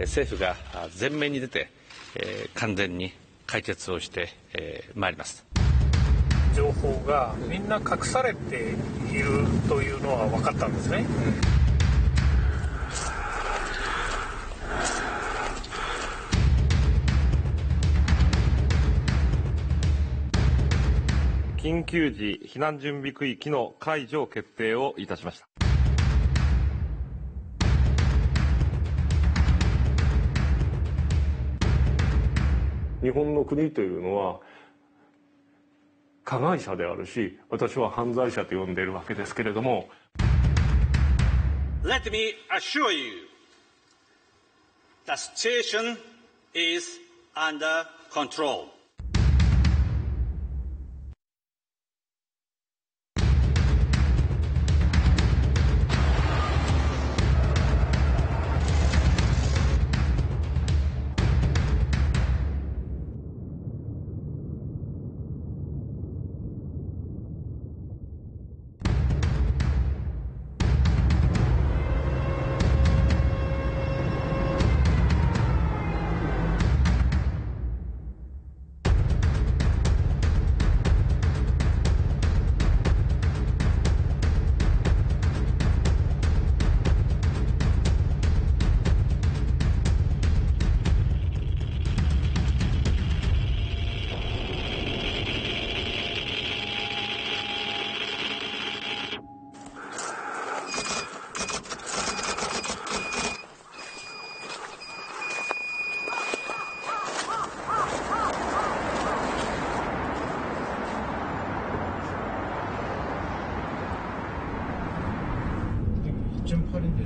政府が前面に出て完全に解決をしてまいります。情報がみんな隠されているというのは分かったんですね。緊急時避難準備区域の解除を決定をいたしました。日本の国というのは加害者であるし、私は犯罪者と呼んでいるわけですけれども。Let me assure you, the situation is under control.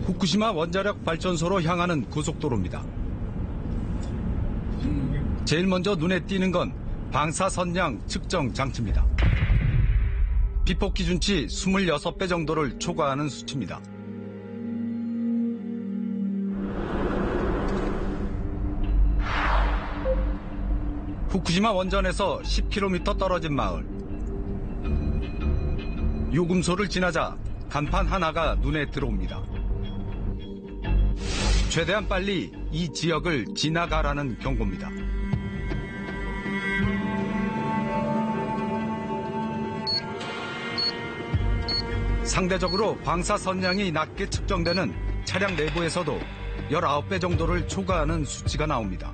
후쿠시마 원자력 발전소로 향하는 고속도로입니다. 제일 먼저 눈에 띄는 건 방사선량 측정 장치입니다. 비폭 기준치 26배 정도를 초과하는 수치입니다. 후쿠시마 원전에서 10km 떨어진 마을. 요금소를 지나자 간판 하나가 눈에 들어옵니다. 최대한 빨리 이 지역을 지나가라는 경고입니다. 상대적으로 방사선량이 낮게 측정되는 차량 내부에서도 19배 정도를 초과하는 수치가 나옵니다.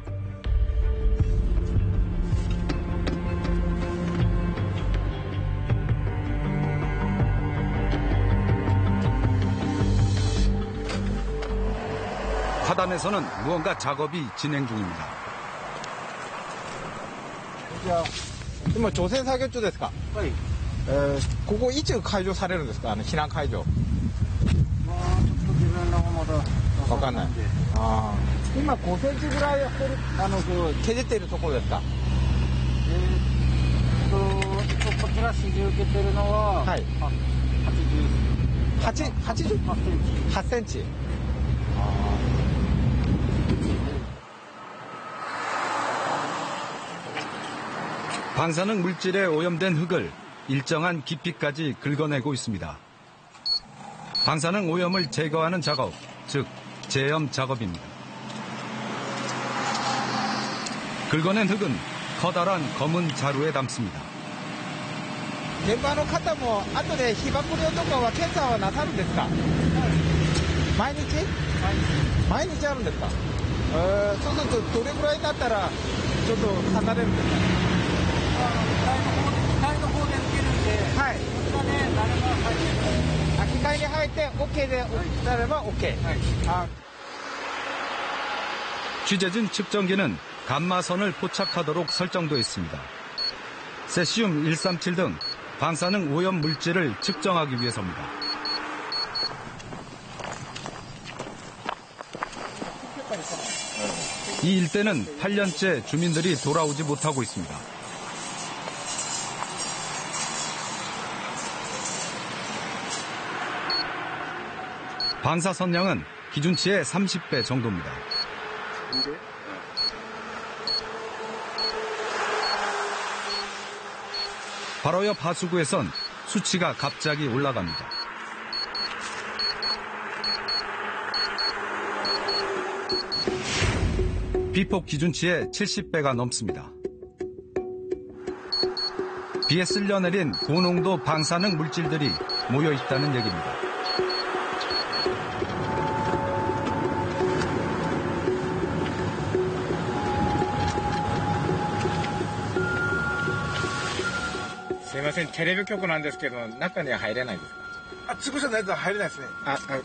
하단에서는 무언가 작업이 진행 중입니다. 今除染作業中ですか。はい。ここいつ解除されるんですか。避難解除。まあちょっと自分の方まだわかんない。ああ。今5センチぐらい削っているところですか。こちら指示受けてるのは、はい。8センチ。방사능 물질에 오염된 흙을 일정한 깊이까지 긁어내고 있습니다. 방사능 오염을 제거하는 작업, 즉 제염 작업입니다. 긁어낸 흙은 커다란 검은 자루에 담습니다. 現場の方も後で被曝量とかは検査はなさるんですか。毎日あるんですか。そうするとどれぐらいになったらちょっと離れるんですか。機械の方で受けるんで、はい。こちらで誰が入ってる。機械に入って OK でなれば OK。はい。취재진 측정기는 감마선을 포착하도록 설정되어 있습니다. 세슘 137 등 방사능 오염 물질을 측정하기 위해서입니다. 이 일대는 8년째 주민들이 돌아오지 못하고 있습니다. 방사선량은 기준치의 30배 정도입니다. 바로 옆 하수구에선 수치가 갑자기 올라갑니다. 비폭 기준치의 70배가 넘습니다. 비에 쓸려 내린 고농도 방사능 물질들이 모여 있다는 얘기입니다.すいません、テレビ局なんですけど、中には入れないですか？あ、通行証ないと入れないですね。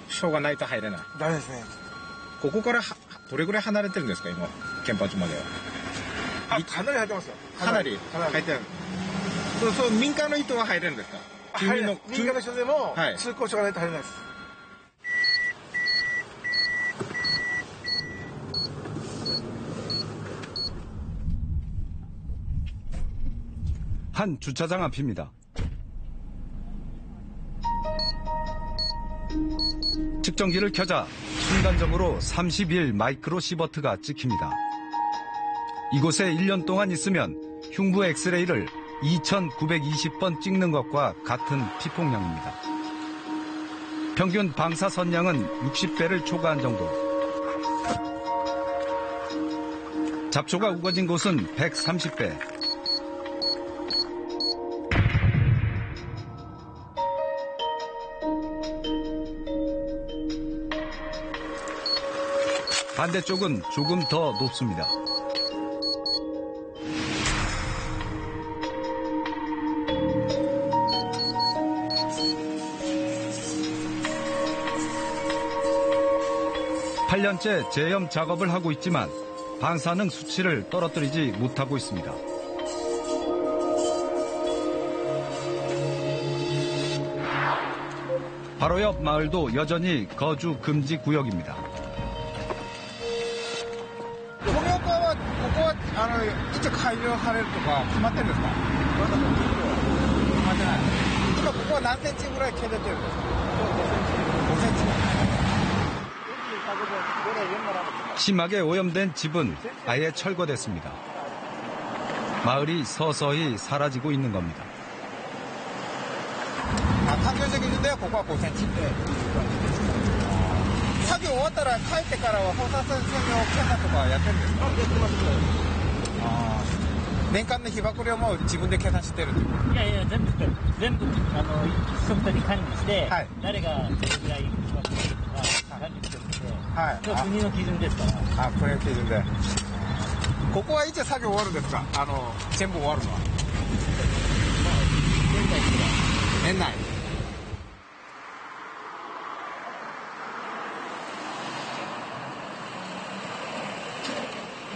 証がないと入れない。ダメですね。ここからどれぐらい離れてるんですか、今、原発までは。かなり入ってますよ。かなり入ってる。そう、民間の人は入れるんですか？民間の人でも、はい、通行証がないと入れないです。한 주차장 앞입니다. 측정기를 켜자 순간적으로 31 마이크로 시버트가 찍힙니다. 이곳에 1년 동안 있으면 흉부 엑스레이를 2,920번 찍는 것과 같은 피폭량입니다. 평균 방사 선량은 60배를 초과한 정도. 잡초가 우거진 곳은 130배. 반대쪽은 조금 더 높습니다. (8년째) 재염 작업을 하고 있지만 방사능 수치를 떨어뜨리지 못하고 있습니다. 바로 옆 마을도 여전히 거주 금지 구역입니다. いつ開業されるとか決まってるんですか？決まってない。今ここは何センチぐらい削ってるんですか？5センチ。 심하게 오염된 집은 아예 철거됐습니다. 마을이 서서히 사라지고 있는 겁니다. 단편적 기준ではここは5センチで作業終わったら帰ってからは放射線検査とかやってるんですか？やってます。年間の被曝量も自分で計算してる？いやいや、全部ソフトに管理して、はい、誰がどれぐらい被曝量とか管理してるんで、はい、国の基準ですから。国の基準で。ここはいつ作業終わるんですか？全部終わるのは。年内。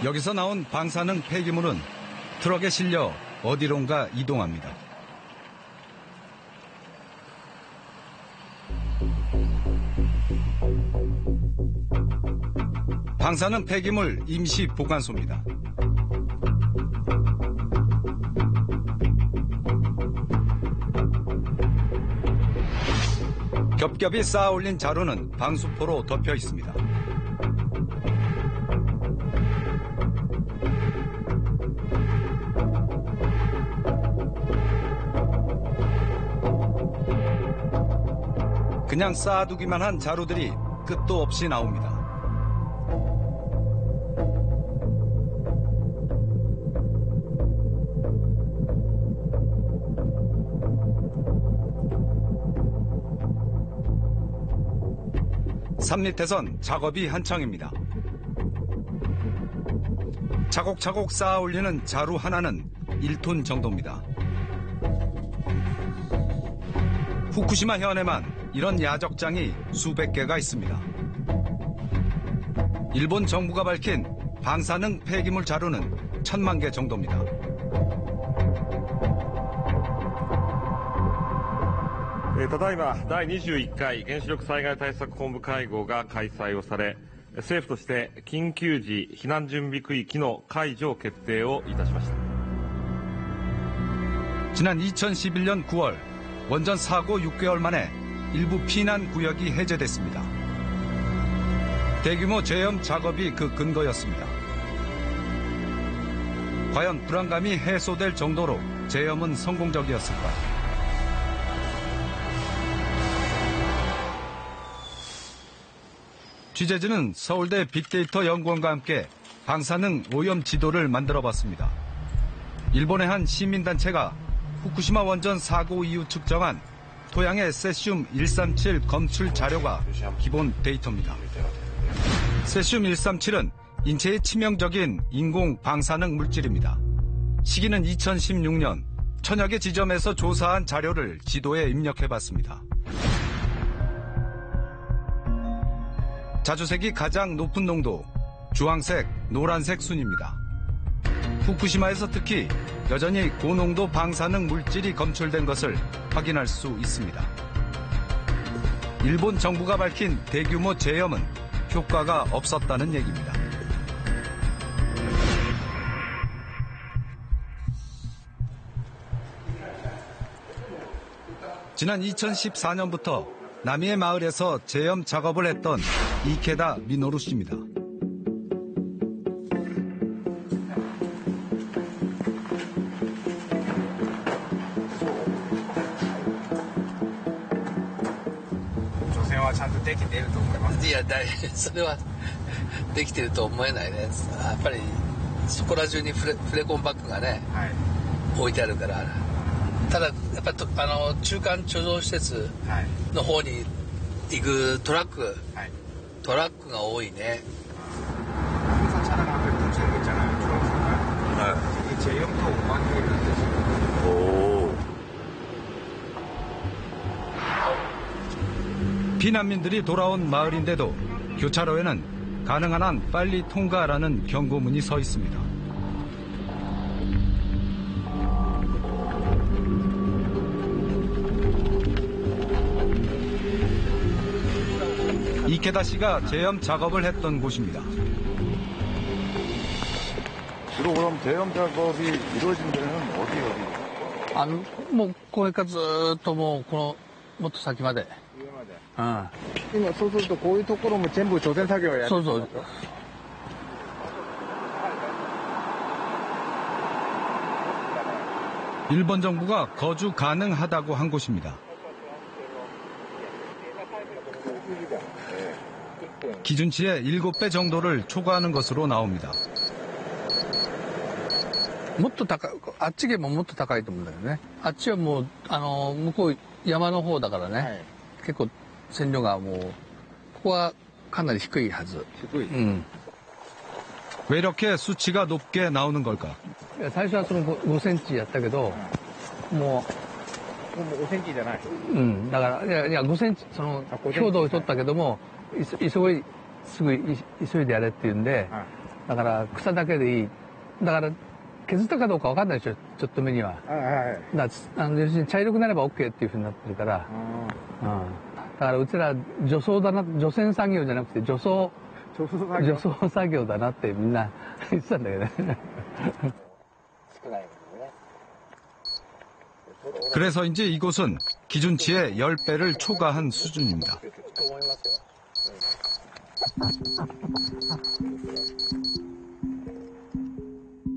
여기서 나온 방사능 폐기물은 트럭에 실려 어디론가 이동합니다. 방사능 폐기물 임시 보관소입니다. 겹겹이 쌓아 올린 자루는 방수포로 덮여 있습니다. 그냥 쌓아두기만 한 자루들이 끝도 없이 나옵니다. 산 밑에선 작업이 한창입니다. 차곡차곡 쌓아 올리는 자루 하나는 1톤 정도입니다. 후쿠시마 현에만 이런 야적장이 수백 개가 있습니다. 일본 정부가 밝힌 방사능 폐기물 자루는 1,000만 개 정도입니다.ただいま第21回原子力災害対策本部会合が開催をされ、政府として緊急時避難準備区域の解除を決定をいたしました。 지난 2011년 9월 원전 사고 6개월 만에 일부 피난 구역이 해제됐습니다. 대규모 재염 작업이 그 근거였습니다. 과연 불안감이 해소될 정도로 재염은 성공적이었을까? 취재진은 서울대 빅데이터 연구원과 함께 방사능 오염 지도를 만들어봤습니다. 일본의 한 시민단체가 후쿠시마 원전 사고 이후 측정한 토양의 세슘-137 검출 자료가 기본 데이터입니다. 세슘-137은 인체에 치명적인 인공 방사능 물질입니다. 시기는 2016년 천여 개 지점에서 조사한 자료를 지도에 입력해봤습니다. 자주색이 가장 높은 농도, 주황색, 노란색 순입니다. 후쿠시마에서 특히 여전히 고농도 방사능 물질이 검출된 것을 확인할 수 있습니다. 일본 정부가 밝힌 대규모 재염은 효과가 없었다는 얘기입니다. 지난 2014년부터 남이의 마을에서 재염 작업을 했던 이케다 미노루 씨입니다.いや、それはできてると思えないね。やっぱりそこら中にフレコンバッグがね、置いてあるから。ただやっぱり中間貯蔵施設の方に行くトラックが多いね。피난민들이 돌아온 마을인데도 교차로에는 가능한 한 빨리 통과라는 경고문이 서 있습니다. 이케다 씨가 재염 작업을 했던 곳입니다. 주로 그럼 재염 작업이 이루어진 데는 어디? もうこれからずっともうこのもっと先まで。今そうするとこういうところも全部除染作業をやる。そうそう。 일본 정부가 거주 가능하다고 한 곳입니다. 기준치의 7배 정도를 초과하는 것으로 나옵니다. もっと高い、あっちがもっと高いと思うんだよね。あっちはもう向こう山の方だからね。結構線量がもうここはかなり低いはず。低い。왜 이렇게 수치가 높게 나오는 걸까? 最初はその5センチやったけど、もう5センチじゃない。だからいや5センチその強度を取ったけどもすぐ急いでやれっていうんで、だから草だけでいい。だから削ったかどうかわかんないでしょ、ちょっと目には。だから要するに茶色くなれば OK っていうふうになってるから。だからうちら除草だな、除染作業じゃなくて除草作業だなってみんな言ってたんだけどね。 그래서인지 이곳은 기준치의 10배를 초과한 수준입니다.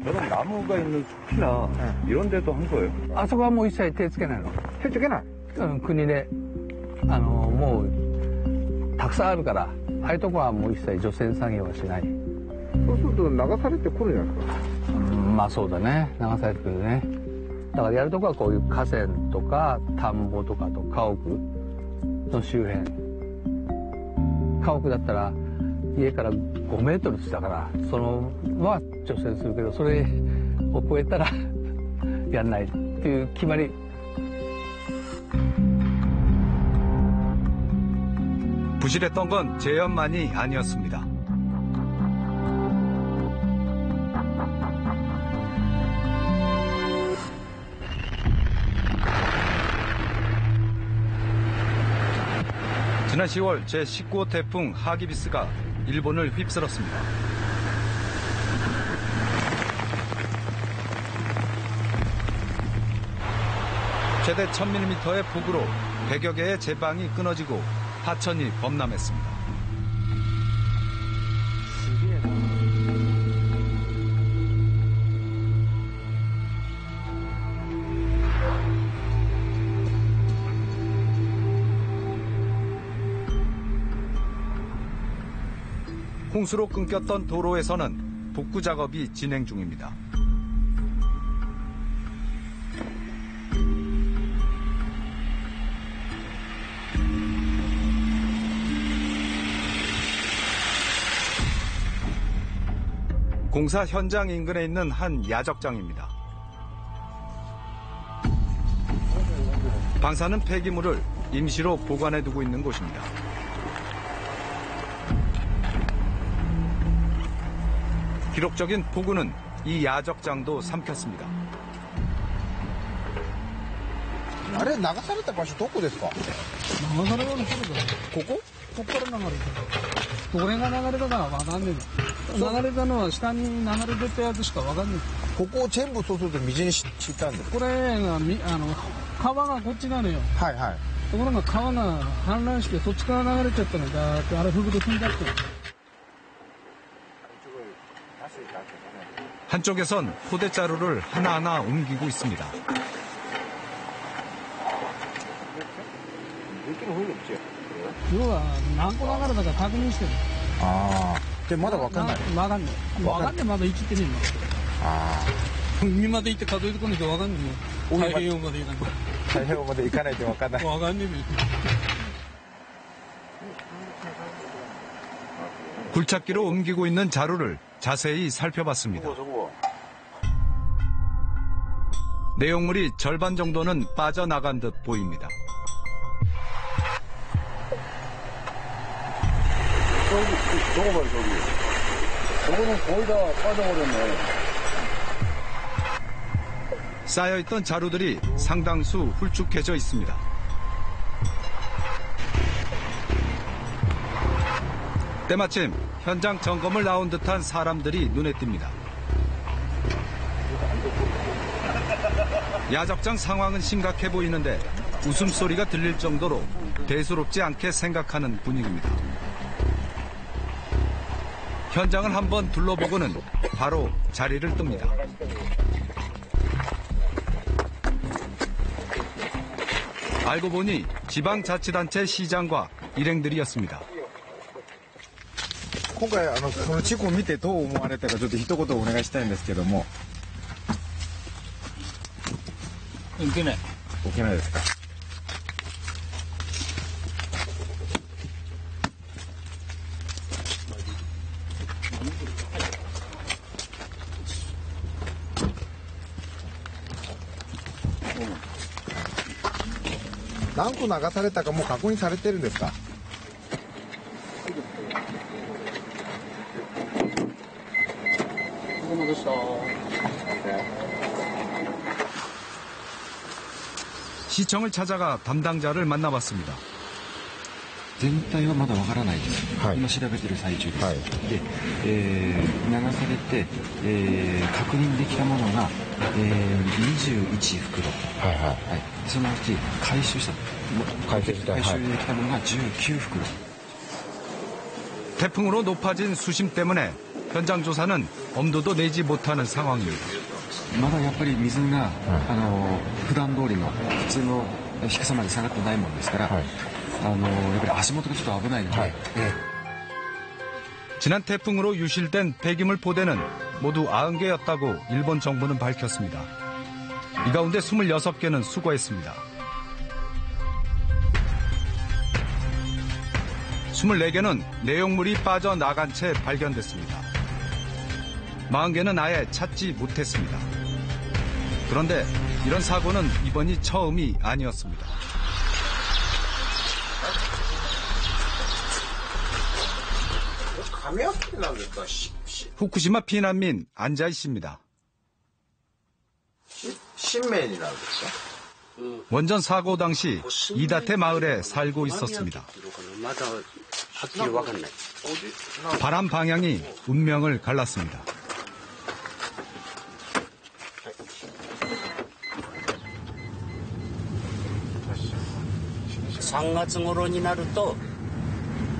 저런 나무가 있는 숲이나 이런 데도 한 거예요? あそこはもう一切手つけないの。手つけない？国でもうたくさんあるから、ああいうとこはもう一切除染作業はしない。そうすると流されてくるんじゃないですか。まあそうだね、流されてくるね。だからやるとこはこういう河川とか田んぼとかと家屋の周辺。家屋だったら家から5メートル下だから、そのは除染するけど、それを超えたらやんないっていう決まり。 부실했던 건 재염만이 아니었습니다. 지난 10월 제19호 태풍 하기비스가 일본을 휩쓸었습니다. 최대 1000mm의 폭우로 100여 개의 제방이 끊어지고 하천이 범람했습니다. 홍수로 끊겼던 도로에서는 복구 작업이 진행 중입니다. 공사 현장 인근에 있는 한 야적장입니다. 방사능 폐기물을 임시로 보관해두고 있는 곳입니다. 기록적인 폭우는 이 야적장도 삼켰습니다. あれ、流された場所どこですか？流されたのここだ。ここから流れた。どれが流れたかわかんねえの。流れたのは下に流れ出たやつしかわかんねえ。ここを全部そうすると水にしたんですか？これが川がこっちなのよ。はいはい。ところが川が氾濫してそっちから流れちゃったのだってあれ吹くと踏んじゃってる。 한쪽에선 포대자루를 하나하나 옮기고 있습니다. 이거何個流れたか確認してる。ああ。でまだわかんない。わかんない。わかんないまだ生きてねえの。ああ。海まで行って数えてこないとわかんないよ。太平洋まで行かない。太平洋まで行かないとわかんない。わかんねえ。 굴착기로 옮기고 있는 자루를 자세히 살펴봤습니다. 내용물이 절반 정도는 빠져나간 듯 보입니다. 저거 봐요, 저기. 저거는 거의 다 빠져버렸네. 쌓여있던 자루들이 상당수 훌쭉해져 있습니다. 때마침 현장 점검을 나온 듯한 사람들이 눈에 띕니다. 야적장 상황은 심각해 보이는데 웃음소리가 들릴 정도로 대수롭지 않게 생각하는 분위기입니다. 현장을 한번 둘러보고는 바로 자리를 뜹니다. 알고 보니 지방자치단체 시장과 일행들이었습니다. 今回この事故を見てどう思われたかちょっと一言お願いしたいんですけども。受けない。受けないですか。何個流されたかもう確認されてるんですか。 시청을 찾아가 담당자를 만나봤습니다. 全体はまだわからないです。今調べている最中です。で、流されて、確認できたものが、21袋。そのうち回収できたものが19袋。 태풍으로 높아진 수심 때문에 현장 조사는 엄두도 내지 못하는 상황입니다. まだやっぱり水が、普段通りの普通の低さまで下がってないものですから、やっぱり足元がちょっと危ないので、지난 태풍으로 유실된 폐기물 포대는 모두 90개였다고 일본 정부는 밝혔습니다. 이 가운데 26개는 수거했습니다. 24개는 내용물이 빠져나간 채 발견됐습니다. 40개는 아예 찾지 못했습니다. 그런데 이런 사고는 이번이 처음이 아니었습니다. 후쿠시마 피난민 안자이 씨입니다. 원전 사고 당시 이다테 마을에 살고 있었습니다. 바람 방향이 운명을 갈랐습니다. 3月頃になると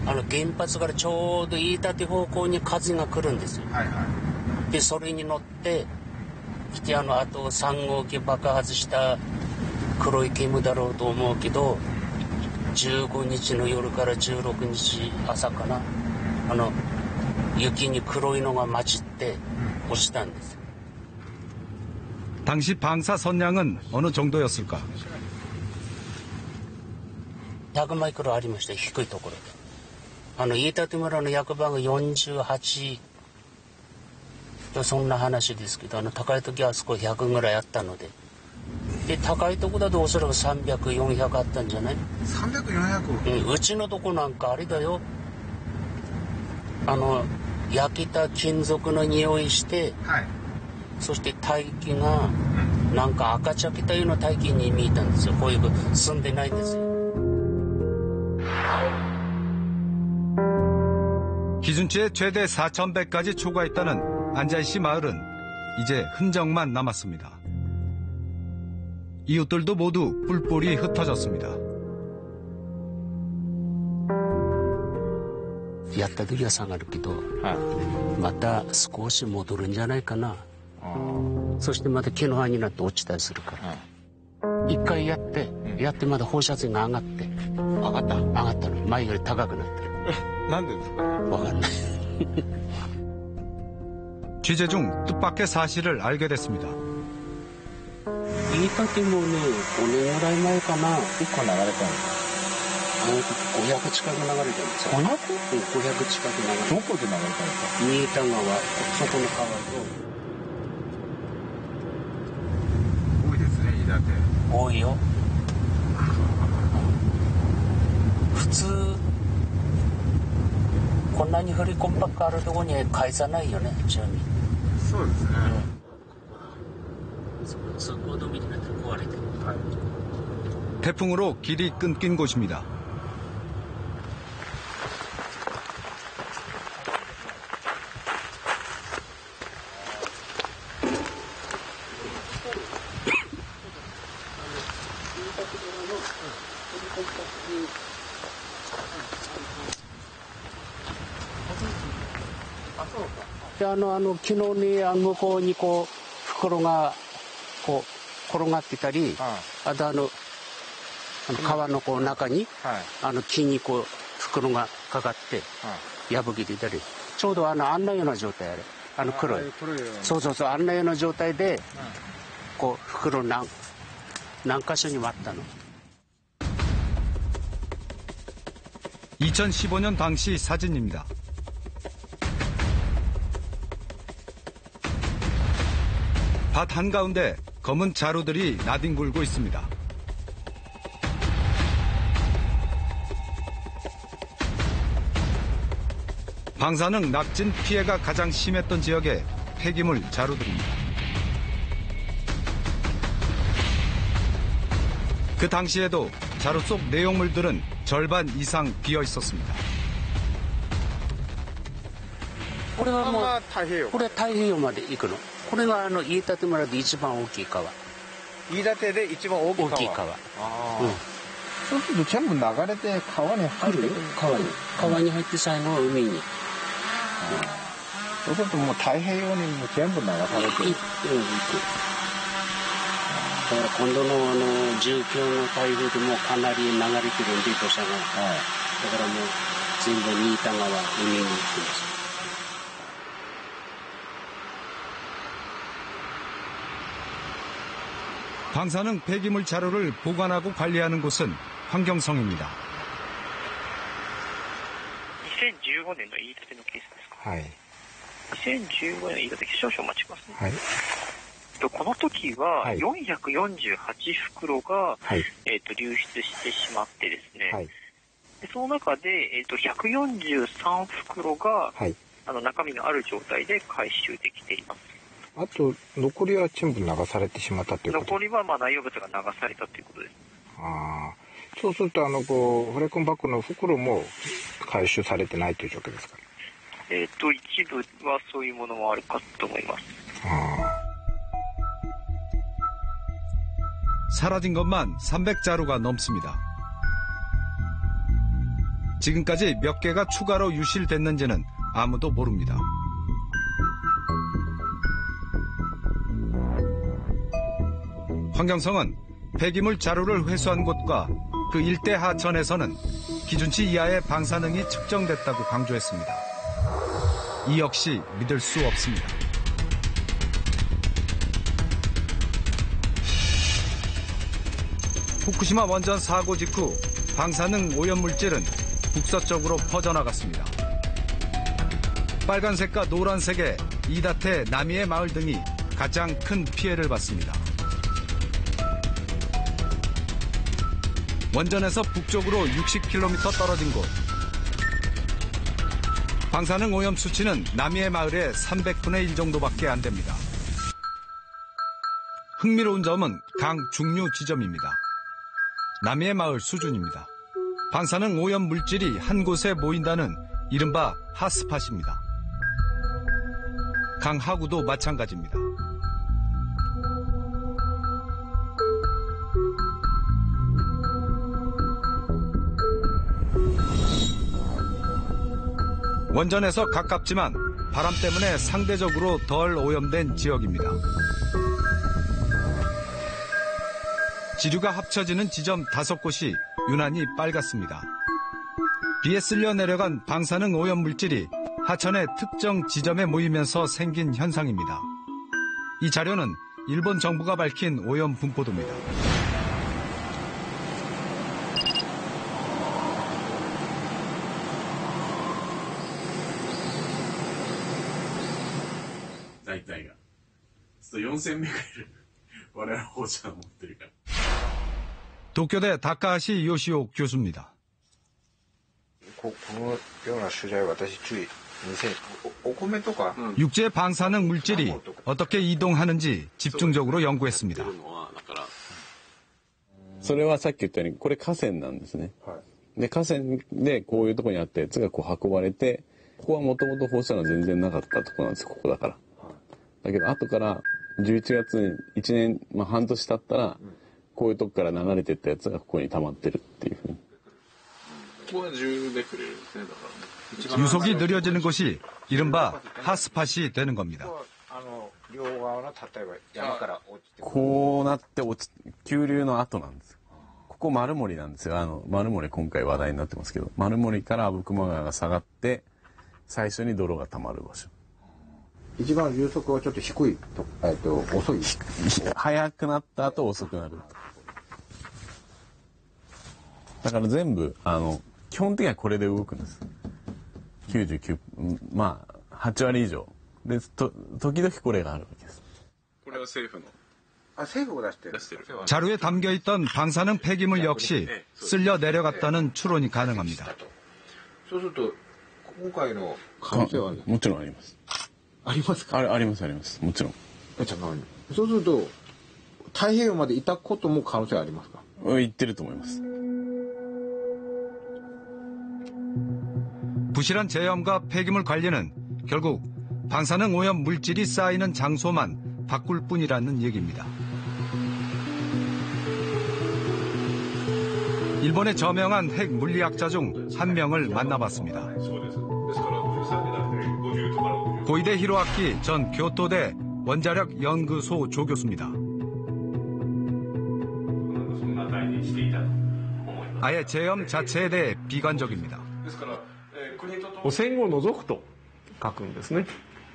原発からちょうど飯舘方向に風が来るんですよ。でそれに乗って来てあと3号機爆発した黒い煙だろうと思うけど15日の夜から16日朝かな雪に黒いのが混じって落ちたんです。 당시 방사 선량은 어느 정도였을까? 100マイクロありました、低いところで。飯舘村の役場が48とそんな話ですけど、高い時はあそこ100ぐらいあったので。で、高いとこだとおそらく300、400あったんじゃない？ 300、400？ うちのとこなんかあれだよ。焼けた金属の匂いして、はい、そして大気がなんか赤茶けたような大気に見えたんですよ。こういう住んでないんですよ。 기준치의 최대 4,100까지 초과했다는 안자이시 마을은 이제 흔적만 남았습니다. 이웃들도 모두 뿔뿔이 흩어졌습니다. やった時は下がるけど、また少し戻るんじゃないかな。そしてまた毛の葉になって落ちたりするから。一回やってまた放射線が上がって。上がったの。前より高くなってる。なんでですか？わかんない。 취재 중 뜻밖의 사실을 알게 됐습니다. 飯舘もね、5年ぐらい前かな。結構流れたんですか？500近く流れたんですよ。500？ 500近く流れた。どこで流れたんですか？新田川、そこの川と。多いですね、飯舘。多いよ。普通、こんなに振り込みばっかあるところに返さないよね、住民。そうですね。通行止めになって壊れてる。 태풍으로 길이 끊긴 곳입니다.昨日に向こうにこう袋がこう転がってたり、あと川のこう中に、木にこう袋がかかって破けてたり、ちょうどあんなような状態あれ、黒い、そうあんなような状態で、こう袋何箇所に割ったの。 2015년 당시 사진입니다. 밭 한가운데 검은 자루들이 나뒹굴고 있습니다. 방사능 낙진 피해가 가장 심했던 지역의 폐기물 자루들입니다. 그 당시에도 자루 속 내용물들은 절반 이상 비어 있었습니다. これはもうこれ太平洋まで行くの。これが飯舘村で一番大きい川。飯舘で一番大きい川。大きい川。そうすると全部流れて川に入る。川に入って最後は海に。そうするともう太平洋にも全部流されてる。行く。だから今度の19の台風でもかなり流れてるんで土砂が。だからもう全部新田川海に行ってます。 방사능 폐기물 자루를 보관하고 관리하는 곳은 환경성입니다. 2015年の飯舘のケースですか。はい。2015年の飯舘少々お待ちください。はい。この時は448袋が、流出してしまってですね。はい。でその中で143袋が、中身のある状態で回収できています。 あと残りは全部流されてしまったということ。残りは内容物が流されたということです。ああ、そうするとこうフレコンバッグの袋も回収されてないという状況ですか。一部はそういうものもあるかと思います。 사라진 것만 300자루가 넘습니다. 지금까지 몇 개가 추가로 유실됐는지는 아무도 모릅니다. 환경성은 폐기물 자루를 회수한 곳과 그 일대 하천에서는 기준치 이하의 방사능이 측정됐다고 강조했습니다. 이 역시 믿을 수 없습니다. 후쿠시마 원전 사고 직후 방사능 오염물질은 북서쪽으로 퍼져나갔습니다. 빨간색과 노란색의 이다테 나미에 마을 등이 가장 큰 피해를 봤습니다. 원전에서 북쪽으로 60km 떨어진 곳. 방사능 오염 수치는 나미에 마을의 300분의 1 정도밖에 안 됩니다. 흥미로운 점은 강 중류 지점입니다. 나미에 마을 수준입니다. 방사능 오염 물질이 한 곳에 모인다는 이른바 핫스팟입니다. 강 하구도 마찬가지입니다. 원전에서 가깝지만 바람 때문에 상대적으로 덜 오염된 지역입니다. 지류가 합쳐지는 지점 5곳이 유난히 빨갛습니다. 비에 쓸려 내려간 방사능 오염 물질이 하천의 특정 지점에 모이면서 생긴 현상입니다. 이 자료는 일본 정부가 밝힌 오염 분포도입니다. 다이가 4000名がいる我々放射能を持ってるから 도쿄대 다카하시 요시오 교수입니다. このような取材は私注意。お米とか 육지의 방사능 물질이 어떻게 이동하는지 집중적으로 연구했습니다. それはさっき言ったようにこれ河川なんですね。で河川でこういうところにあったやつがこう運ばれて、ここはもともと放射能全然なかったところなんです。ここだから。だけど後から11月に1年、半年経ったら、こういうとこから流れていったやつがここに溜まってるっていうふうに。ここは10ベクレルですね。だからね。 유속이 느려지는 곳이 이른바 핫스팟이 되는 겁니다. こうなって急流の後なんです。ここ丸森なんですよ。丸森今回話題になってますけど、丸森から阿武隈川が下がって最初に泥が溜まる場所。一番流速はちょっと低いと、遅い。速くなった後遅くなる。だから全部基本的にはこれで動くんです。99、8割以上で時々これがあるわけです。これは政府の。 政府が出してる。 자루에 담겨있던 방사능 폐기물 역시 쓸려 내려갔다는 추론이 가능합니다. そうすると今回の可能性はもちろんあります。ありますか？ありますあります。もちろん。そうすると太平洋までいたことも可能性ありますか？言ってると思います。 부실한 제염과 폐기물 관리는 결국 방사능 오염 물질이 쌓이는 장소만 바꿀 뿐이라는 얘기입니다. 일본의 저명한 핵 물리학자 중 한 명을 만나봤습니다. 고이대 히로아키 전 교토대 원자력 연구소 조교수입니다. 아예 제염 자체에 대해 비관적입니다. 汚染を除くと書くんですね。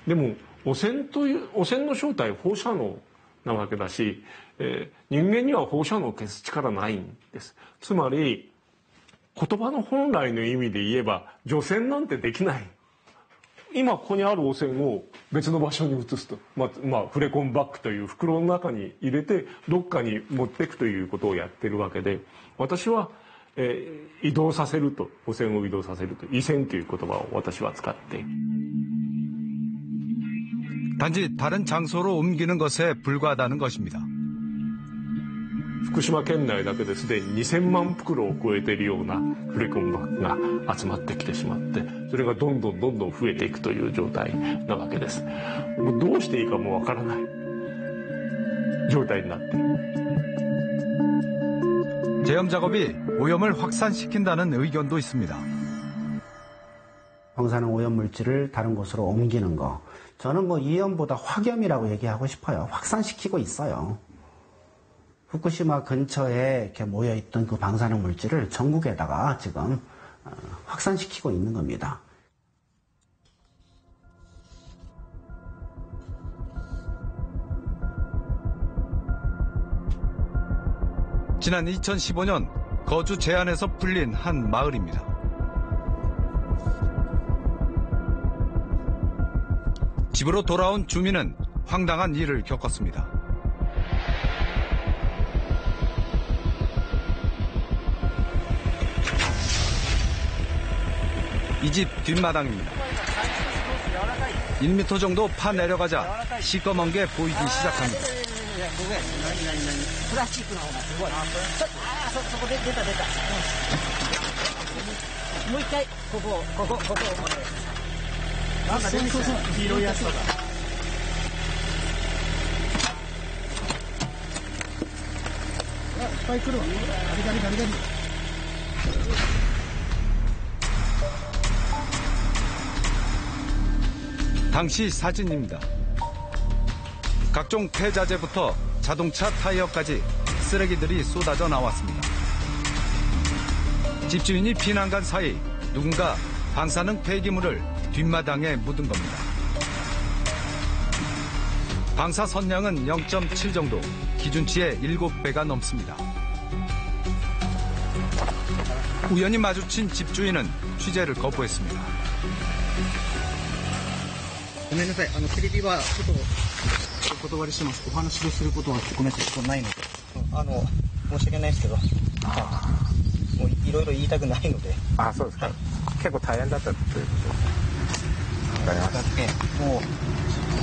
でも汚染の正体は放射能なわけだし、人間には放射能を消す力ないんです。つまり言葉の本来の意味で言えば除染なんてできない。今ここにある汚染を別の場所に移すと、フレコンバッグという袋の中に入れてどっかに持っていくということをやってるわけで、私は移動させると、汚染を移動させると、移染という言葉を私は使って。 단지 다른 장소로 옮기는 것에 불과하다는 것입니다. 福島県内だけですでに2000万袋を超えているようなフレコンバッグが集まってきてしまって、それがどんどん増えていくという状態なわけです。もうどうしていいかもわからない状態になっている。 제염 작업이 오염을 확산시킨다는 의견도 있습니다. 방사능 오염 물질을 다른 곳으로 옮기는 거. 저는 이염보다 확염이라고 얘기하고 싶어요. 확산시키고 있어요. 후쿠시마 근처에 이렇게 모여있던 그 방사능 물질을 전국에다가 지금 확산시키고 있는 겁니다. 지난 2015년 거주 제한에서 풀린 한 마을입니다. 집으로 돌아온 주민은 황당한 일을 겪었습니다. 이 집 뒷마당입니다. 1m 정도 파 내려가자 시꺼먼 게 보이기 시작합니다. プラスチックの方がすごい。そこで出た。もう一回、ここ。なんか出てきた。黄色いやつとか。いっぱい来るわ。ガリガリ。 당시 사진입니다. 각종 폐자재부터 자동차 타이어까지 쓰레기들이 쏟아져 나왔습니다. 집주인이 피난 간 사이 누군가 방사능 폐기물을 뒷마당에 묻은 겁니다. 방사 선량은 0.7 정도, 기준치의 7배가 넘습니다. 우연히 마주친 집주인은 취재를 거부했습니다. ごめんなさい、テレビはちょっとお断りします。お話をすることはごめんなさい、ちょっとないので。申し訳ないですけど、もういろいろ言いたくないので。あ、そうですか。結構大変だったということです。わかりました。だってもう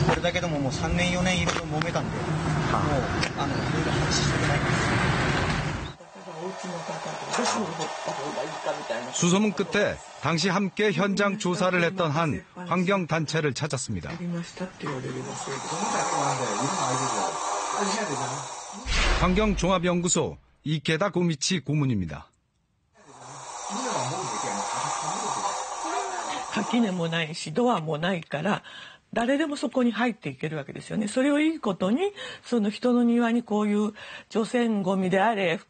これだけでももう3年4年いろいろ揉めたんで、もういろいろ話したくないんです。 수소문 끝에 당시 함께 현장 조사를 했던 한 환경단체를 찾았습니다. 환경종합연구소 이케다 고미치 고문입니다. 垣根もないしドアもないから誰でもそこに入っていけるわけですよね。それをいいことにその人の庭にこういう除染ゴミであれ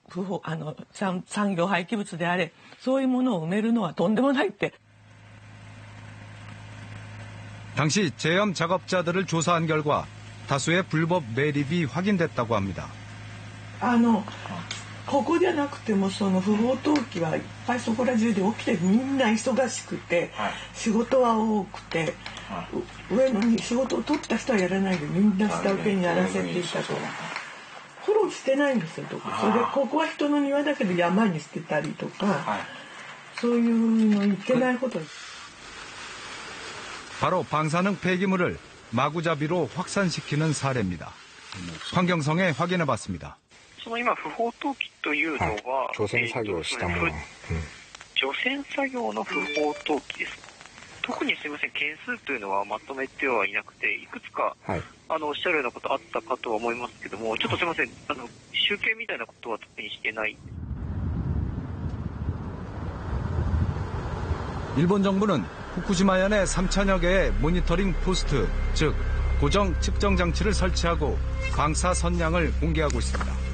産業廃棄物であれそういうものを埋めるのはとんでもないって。 당시 제염 작업자들을 조사한 결과 다수의 불법 매립이 확인됐다고 합니다. ここじゃなくてもその不法投棄はいっぱいそこら中で起きてみんな忙しくて、仕事は多くて、上のに仕事を取った人はやらないでみんな下請けにやらせていたと。フォローしてないんですよ。それでここは人の庭だけど山に捨てたりとか、そういうのいけないことです。 바로 방사능 폐기물을 마구잡이로 확산시키는 사례입니다. 환경성에 확인해봤습니다. 今不法投棄というのは、除染作業したもの、除染作業の不法投棄です。特にすみません、件数というのはまとめてはいなくて、いくつか、おっしゃるようなことあったかとは思いますけども、ちょっとすみません、集計みたいなことは特にしてない。 일본 정부는 후쿠시마현에 3,000여 개의 모니터링 포스트, 즉 고정 측정 장치를 설치하고 방사 선량을 공개하고 있습니다.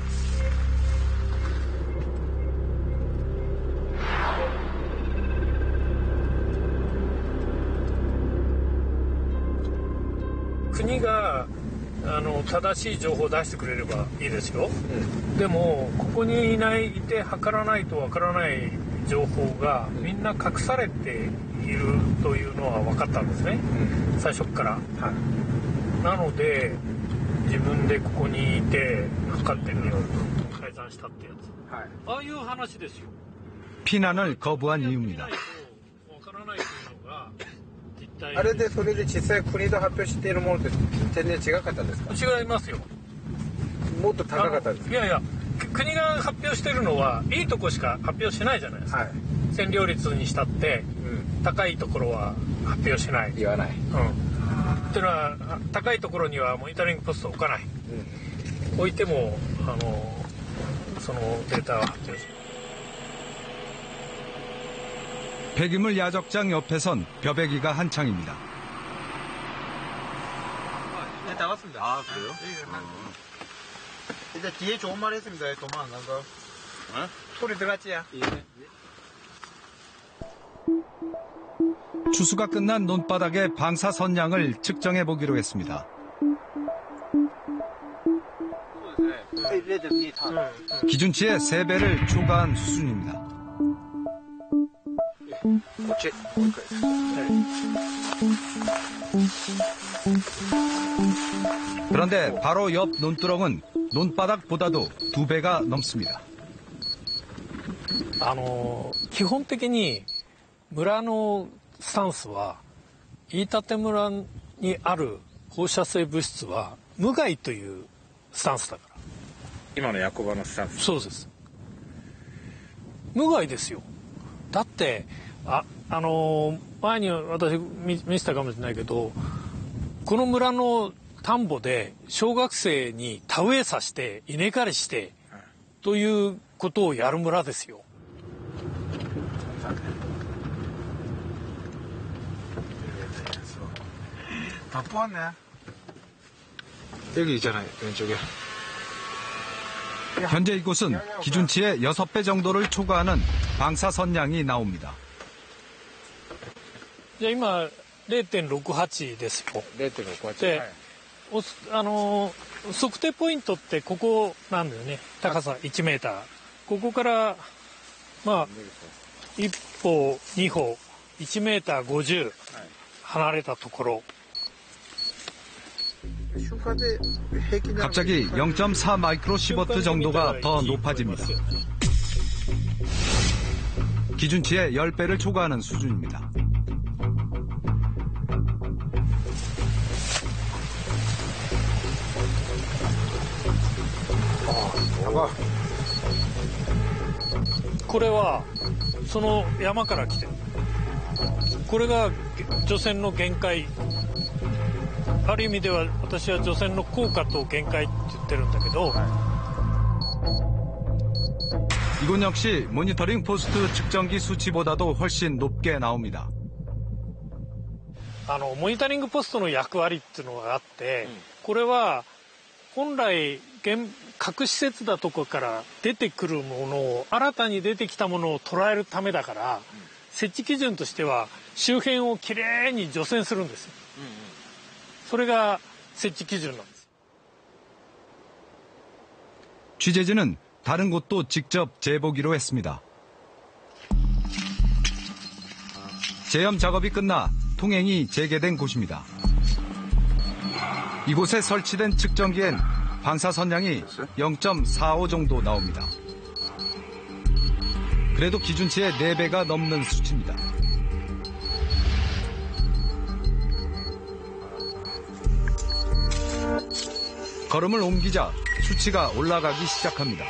국가 正しい情報を出してくれればいいですよ。でもここにいて測らないとわからない情報がみんな隠されているというのは分かったんですね。最初から。なので自分でここにいて測ってみようと改ざんしたってやつ。ああいう話ですよ。 피난을 거부한 이유입니다. あれでそれで実際国で発表しているものと全然違かったんですか？違いますよ。もっと高かったんですか？いやいや、国が発表してるのはいいとこしか発表しないじゃないですか。占領率にしたって、高いところは発表しない。言わない。っていうのは高いところにはモニタリングポストを置かない。置いてもそのデータは発表しない。 폐기물 야적장 옆에선 벼베기가 한창입니다. 네, 다 왔습니다. 아, 그래요? 이제 뒤에 좋은 말 했습니다. 도망 안 간 거. 소리 들어갔지야? 추수가 끝난 논바닥의 방사 선량을 측정해 보기로 했습니다. 기준치의 3배를 초과한 수준입니다. 그런데 바로 옆 논두렁은 논바닥보다도 2배가 넘습니다. 基本的に村のスタンスは飯舘村にある放射性物質は無害というスタンスだから。今の役場のスタンス。そうです。無害ですよ。だって前に私見せたかもしれないけど、この村の田んぼで小学生に田植えさせて稲刈りしてということをやる村ですよ。바쁘네. 여기 있잖아요, 왼쪽에. 현재 이곳은 기준치의 6배 정도를 초과하는 방사선량이 나옵니다. じゃあ今 0.68 ですよ。0.68。で、測定ポイントってここなんだよね。高さ1メーター。ここからまあ1歩2歩1メーター50離れたところ。 갑자기 0.4 마이크로시버트 정도가 더 높아집니다. 기준치의 10배를 초과하는 수준입니다. 봐봐. これはその山から来てる。これが除染の限界。 ある意味では私は除染の効果と限界って言ってるんだけど 이곳 역시 모니터링 포스트 측정기 수치보다도 훨씬 높게 나옵니다. モニタリングポストの役割っていうのがあって、これは本来各施設だとかから出てくるものを新たに出てきたものを捉えるためだから、設置基準としては周辺をきれいに除染するんですよ。 それが設置基準なんです。 취재진은 다른 곳도 직접 재보기로 했습니다. 재염 작업이 끝나 통행이 재개된 곳입니다. 이곳에 설치된 측정기엔 방사선량이 0.45 정도 나옵니다. 그래도 기준치의 4배가 넘는 수치입니다. 걸음을 옮기자 수치가 올라가기 시작합니다.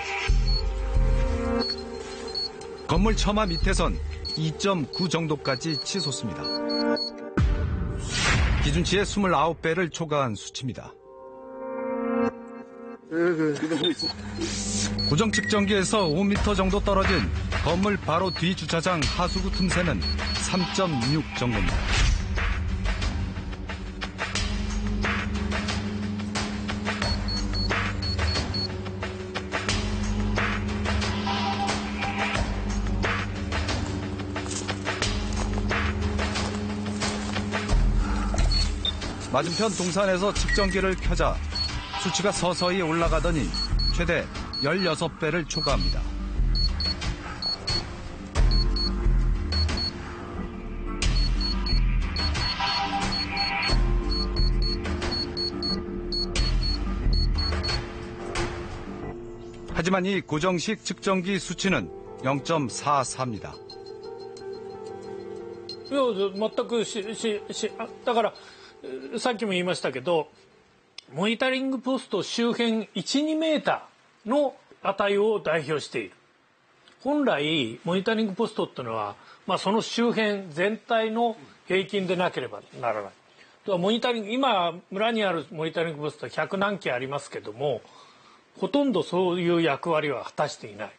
건물 처마 밑에선 2.9 정도까지 치솟습니다. 기준치의 29배를 초과한 수치입니다. 고정 측정기에서 5m 정도 떨어진 건물 바로 뒤 주차장 하수구 틈새는 3.6 정도입니다. 맞은편 동산에서 측정기를 켜자 수치가 서서히 올라가더니 최대 16배를 초과합니다. 하지만 이 고정식 측정기 수치는 0.44입니다. 全くだからさっきも言いましたけど、モニタリングポスト周辺 1,2 メーターの値を代表している。本来モニタリングポストっていうのは、その周辺全体の平均でなければならない。モニタリング、今村にあるモニタリングポストは100何基ありますけども、ほとんどそういう役割は果たしていない。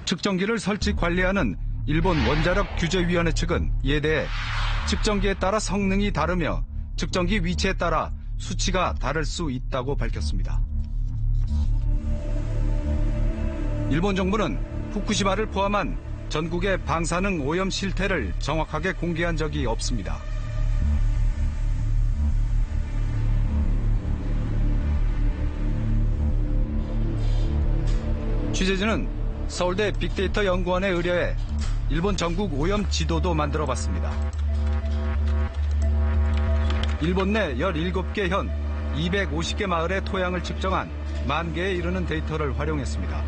측정기를 설치 관리하는 일본 원자력 규제위원회 측은 이에 대해 측정기에 따라 성능이 다르며 측정기 위치에 따라 수치가 다를 수 있다고 밝혔습니다. 일본 정부는 후쿠시마를 포함한 전국의 방사능 오염 실태를 정확하게 공개한 적이 없습니다. 취재진은 서울대 빅데이터 연구원에 의뢰해 일본 전국 오염 지도도 만들어봤습니다. 일본 내 17개 현 250개 마을의 토양을 측정한 10,000개에 이르는 데이터를 활용했습니다.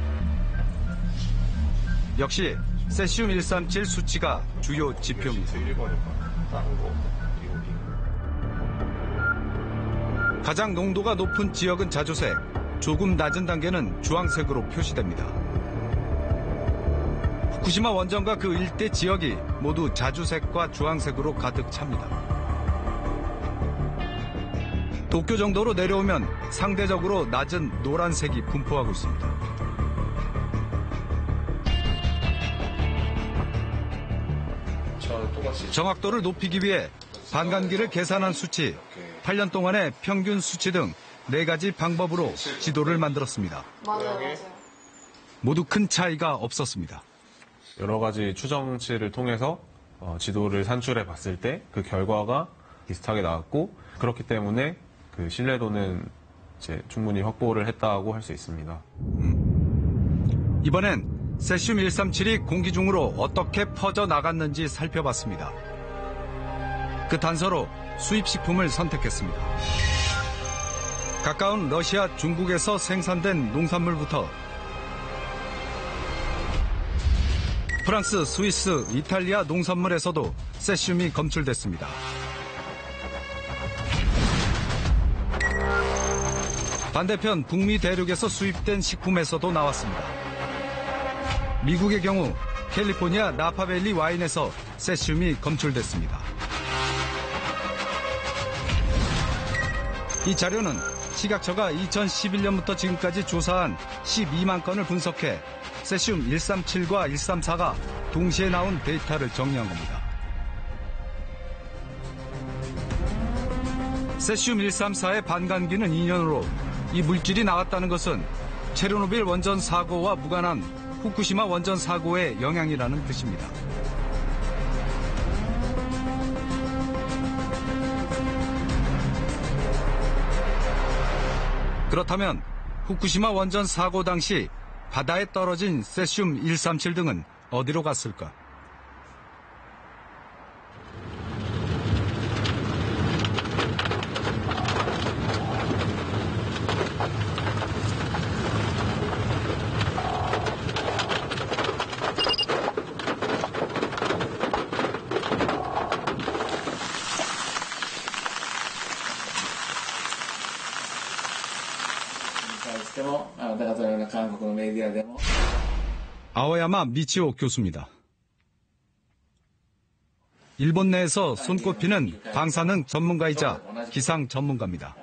역시 세슘 137 수치가 주요 지표입니다. 가장 농도가 높은 지역은 자주색, 조금 낮은 단계는 주황색으로 표시됩니다. 후쿠시마 원전과 그 일대 지역이 모두 자주색과 주황색으로 가득 찹니다. 도쿄 정도로 내려오면 상대적으로 낮은 노란색이 분포하고 있습니다. 정확도를 높이기 위해 반감기를 계산한 수치, 8년 동안의 평균 수치 등 4가지 방법으로 지도를 만들었습니다. 맞아요. 모두 큰 차이가 없었습니다. 여러 가지 추정치를 통해서 지도를 산출해 봤을 때 그 결과가 비슷하게 나왔고, 그렇기 때문에 그 신뢰도는 이제 충분히 확보를 했다고 할 수 있습니다. 이번엔 세슘 137이 공기 중으로 어떻게 퍼져 나갔는지 살펴봤습니다. 그 단서로 수입식품을 선택했습니다. 가까운 러시아, 중국에서 생산된 농산물부터 프랑스, 스위스, 이탈리아 농산물에서도 세슘이 검출됐습니다. 반대편 북미 대륙에서 수입된 식품에서도 나왔습니다. 미국의 경우 캘리포니아 나파밸리 와인에서 세슘이 검출됐습니다. 이 자료는 식약처가 2011년부터 지금까지 조사한 12만 건을 분석해 세슘 137과 134가 동시에 나온 데이터를 정리한 겁니다. 세슘 134의 반감기는 2년으로 이 물질이 나왔다는 것은 체르노빌 원전 사고와 무관한 후쿠시마 원전 사고의 영향이라는 뜻입니다. 그렇다면 후쿠시마 원전 사고 당시 바다에 떨어진 세슘 137 등은 어디로 갔을까? 아오야마 미치오 교수입니다. 일본 내에서 손꼽히는 방사능 전문가이자 기상 전문가입니다.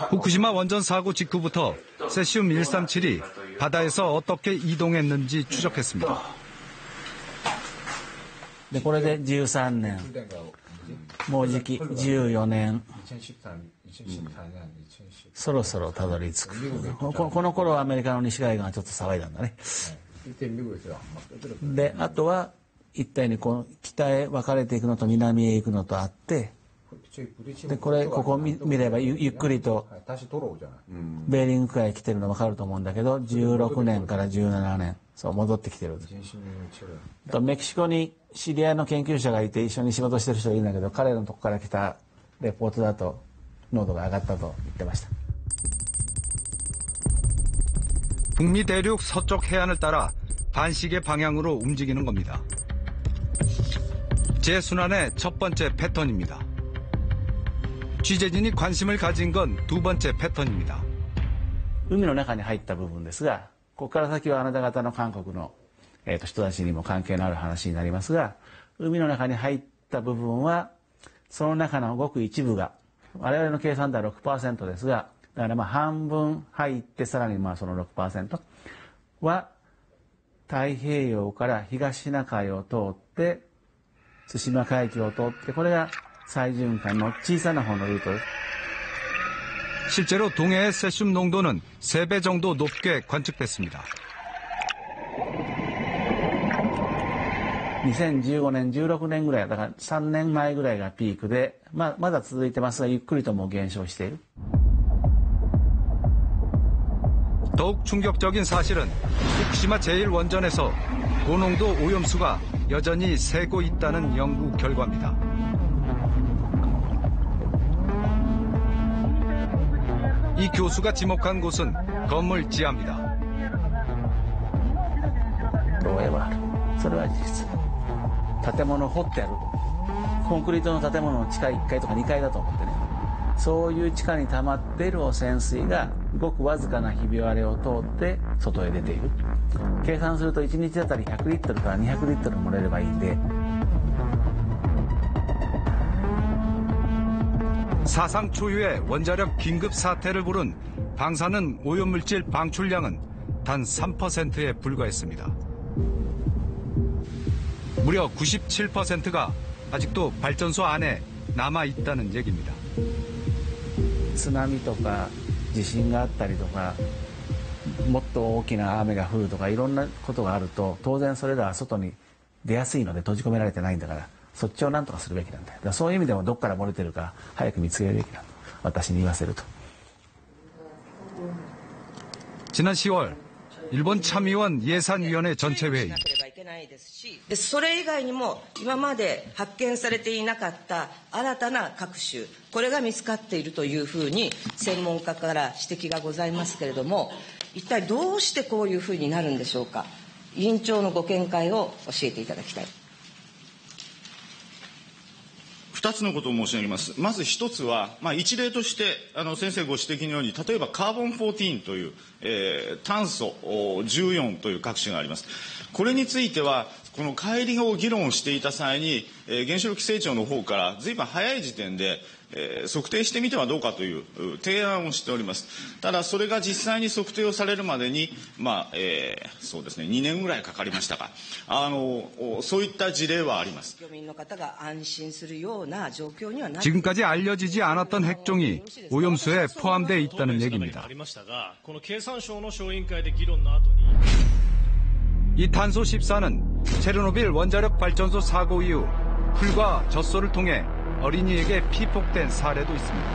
후쿠시마 원전 사고 직후부터 세슘 137이 바다에서 어떻게 이동했는지 추적했습니다. 네, これで13年。もうじき14年。そろそろたどり着く。この頃アメリカの西海岸はちょっと騒いだんだね。で、あとは一体にこう北へ分かれていくのと南へ行くのとあって、で、ここ見ればゆっくりとベーリング海へ来てるの分かると思うんだけど、16年から17年、そう戻ってきてる。とメキシコに知り合いの研究者がいて一緒に仕事してる人がいるんだけど、彼のとこから来たレポートだと濃度が上がったと言ってました。 북미 대륙 서쪽 해안을 따라 반시계 방향으로 움직이는 겁니다. 재순환의 첫 번째 패턴입니다. 취재진이 관심을 가진 건 두 번째 패턴입니다. 海の中に入った部分ですが、ここから先はあなた方の韓国の、人たちにも関係のある話になりますが、海の中に入った部分はその中のごく一部が我々の計算では 6% ですが、だから半分入ってさらにその 6% は太平洋から東シナ海を通って対馬海峡を通ってこれが再循環の小さな方のルートです。 실제로 동해의 세슘 농도는 3배 정도 높게 관측됐습니다. 2015年、16年ぐらい、だから3年前ぐらいがピークで、まだ続いてますが、ゆっくりともう減少している。 더욱 충격적인 사실은 후쿠시마 제1원전에서 고농도 오염수가 여전히 새고 있다는 연구 결과입니다. 이 교수가 지목한 곳은 건물 지하입니다. 漏洩はある。それは事実。建物を掘ってある。コンクリートの建物の地下1階とか2階だと思ってね。そういう地下に溜まっている汚染水がごくわずかなひび割れを通って外へ出ている。計算すると1日あたり100リットルから200リットル漏れればいいんで。 사상 초유의 원자력 긴급 사태를 부른 방사능 오염물질 방출량은 단 3%에 불과했습니다. 무려 97%가 아직도 발전소 안에 남아 있다는 얘기입니다. 津波とか地震があったりとか、もっと大きな雨が降るとかいろんなことがあると、当然それらは外に出やすいので閉じ込められてないんだから、そっちをなんとかするべきなんだよ。だからそういう意味でもどっから漏れてるか早く見つけるべきだと私に言わせると。 지난 10월 일본 참의원 예산위원회 전체 회의. それ以外にも今まで発見されていなかった新たな核種、これが見つかっているというふうに専門家から指摘がございますけれども、一体どうしてこういうふうになるんでしょうか。委員長のご見解を教えていただきたい。2つのことを申し上げます。まず1つは、一例として先生ご指摘のように、例えばカーボン14という、炭素14という核種があります。これについてはこの乖離を議論をしていた際に、原子力規制庁の方からずいぶん早い時点で、測定してみてはどうかという提案をしております。ただそれが実際に測定をされるまでに、そうですね、2年ぐらいかかりましたが、そういった事例はあります。 지금까지 알려지지 않았던 핵종이 오염수에 포함되어 있다는 얘기입니다. 이 탄소 14는 체르노빌 원자력 발전소 사고 이후 풀과 젖소를 통해 어린이에게 피폭된 사례도 있습니다.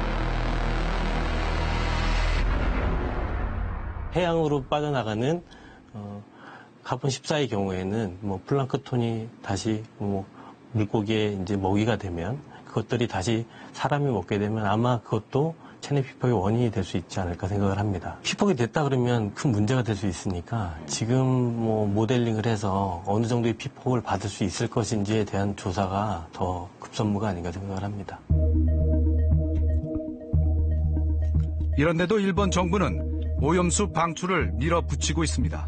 해양으로 빠져나가는 카본 14의 경우에는 플랑크톤이 다시 물고기의 이제 먹이가 되면 그것들이 다시 사람이 먹게 되면 아마 그것도 체내 피폭의 원인이 될 수 있지 않을까 생각을 합니다. 피폭이 됐다 그러면 큰 문제가 될 수 있으니까 지금 모델링을 해서 어느 정도의 피폭을 받을 수 있을 것인지에 대한 조사가 더 급선무가 아닌가 생각을 합니다. 이런데도 일본 정부는 오염수 방출을 밀어붙이고 있습니다.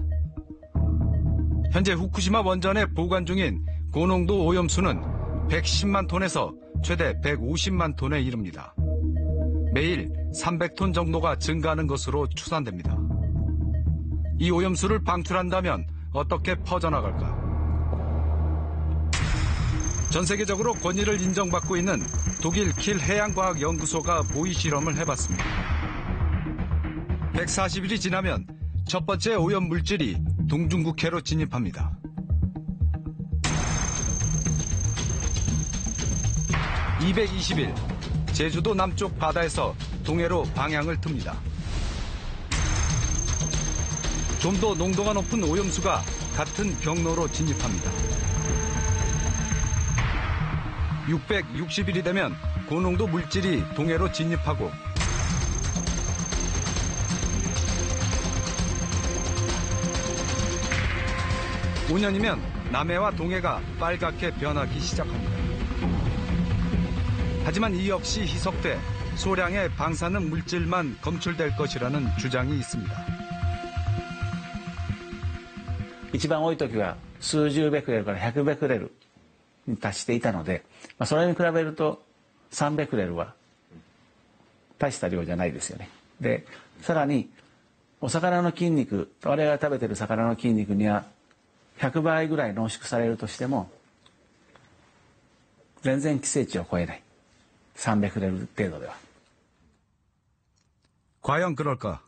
현재 후쿠시마 원전에 보관 중인 고농도 오염수는 110만 톤에서 최대 150만 톤에 이릅니다. 매일 300톤 정도가 증가하는 것으로 추산됩니다. 이 오염수를 방출한다면 어떻게 퍼져나갈까? 전 세계적으로 권위를 인정받고 있는 독일 킬 해양과학연구소가 모의 실험을 해봤습니다. 140일이 지나면 첫 번째 오염 물질이 동중국해로 진입합니다. 220일 제주도 남쪽 바다에서 동해로 방향을 틉니다. 좀 더 농도가 높은 오염수가 같은 경로로 진입합니다. 660일이 되면 고농도 물질이 동해로 진입하고 5년이면 남해와 동해가 빨갛게 변하기 시작합니다. 하지만 이 역시 희석돼 소량의 방사능 물질만 검출될 것이라는 주장이 있습니다. 一番多い時は数十ベクレルから100ベクレルに達していたので、それに比べると3ベクレルは大した量じゃないですよね。で、さらにお魚の筋肉、我々が食べている魚の筋肉には100倍ぐらい濃縮されるとしても全然規制値を超えない。300레벨程度では. 과연 그럴까?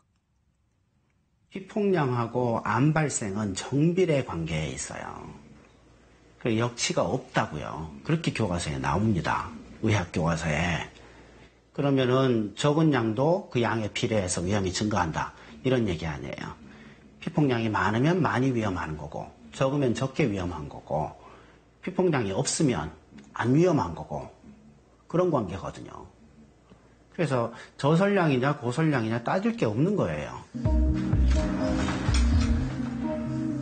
피폭량하고 암 발생은 정비례 관계에 있어요. 그 역치가 없다고요. 그렇게 교과서에 나옵니다. 의학 교과서에. 그러면은 적은 양도 그 양에 비례해서 위험이 증가한다. 이런 얘기 아니에요. 피폭량이 많으면 많이 위험한 거고 적으면 적게 위험한 거고 피폭량이 없으면 안 위험한 거고 그런 관계거든요. 그래서 저설량이냐 고설량이냐 따질 게 없는 거예요.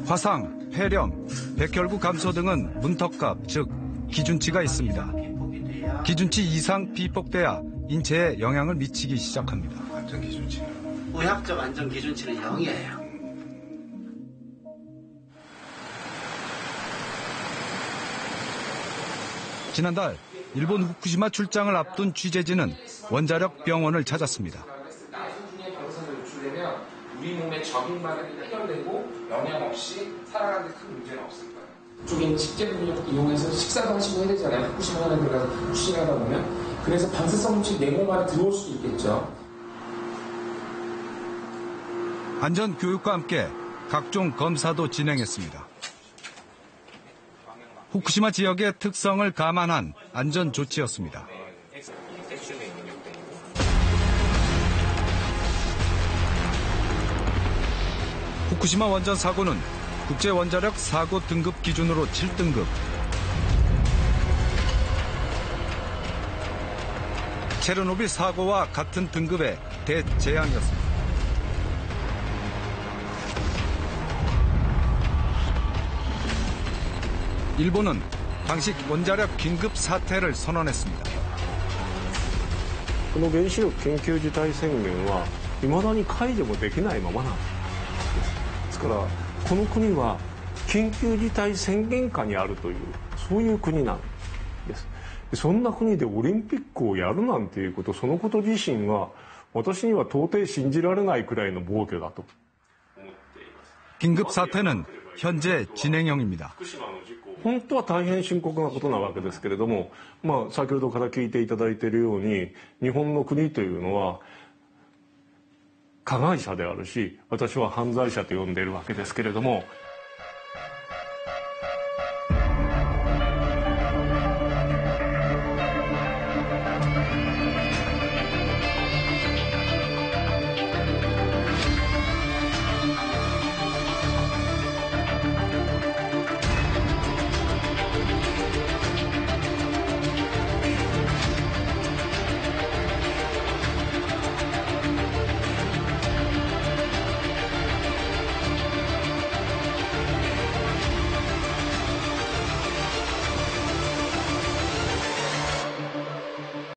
화상, 폐렴, 백혈구 감소 등은 문턱값, 즉 기준치가 있습니다. 기준치 이상 비폭돼야 인체에 영향을 미치기 시작합니다. 안전 기준치는? 의학적 안전 기준치는 0이에요. 지난달 일본 후쿠시마 출장을 앞둔 취재진은 원자력 병원을 찾았습니다. 나중에 방사선이 노출되면 우리 몸의 적응 반응이 해결되고 영향 없이 살아가는 데 큰 문제는 없을 거예요. 이쪽에는 식재 능력 이용해서 식사도 하시고 해야 되잖아요. 후쿠시마 현에 들어가서 추진하다 보면. 그래서 방사성 물질이 내 몸 안에 들어올 수도 있겠죠. 안전 교육과 함께 각종 검사도 진행했습니다. 후쿠시마 지역의 특성을 감안한 안전 조치였습니다. 후쿠시마 원전 사고는 국제원자력 사고 등급 기준으로 7등급. 체르노빌 사고와 같은 등급의 대재앙이었습니다. 일본은 당시 원자력 긴급 사태를 선언했습니다. この原子力緊急事態宣言は未だに解除もできないままなんです。ですからこの国は緊急事態宣言下にあるというそういう国なんです。そんな国でオリンピックをやるなんていうこと、そのこと自身が私には到底信じられないくらいの暴挙だと。 긴급 사태는 현재 진행형입니다. 本当は大変深刻なことなわけですけれども、先ほどから聞いていただいているように日本の国というのは加害者であるし、私は犯罪者と呼んでいるわけですけれども、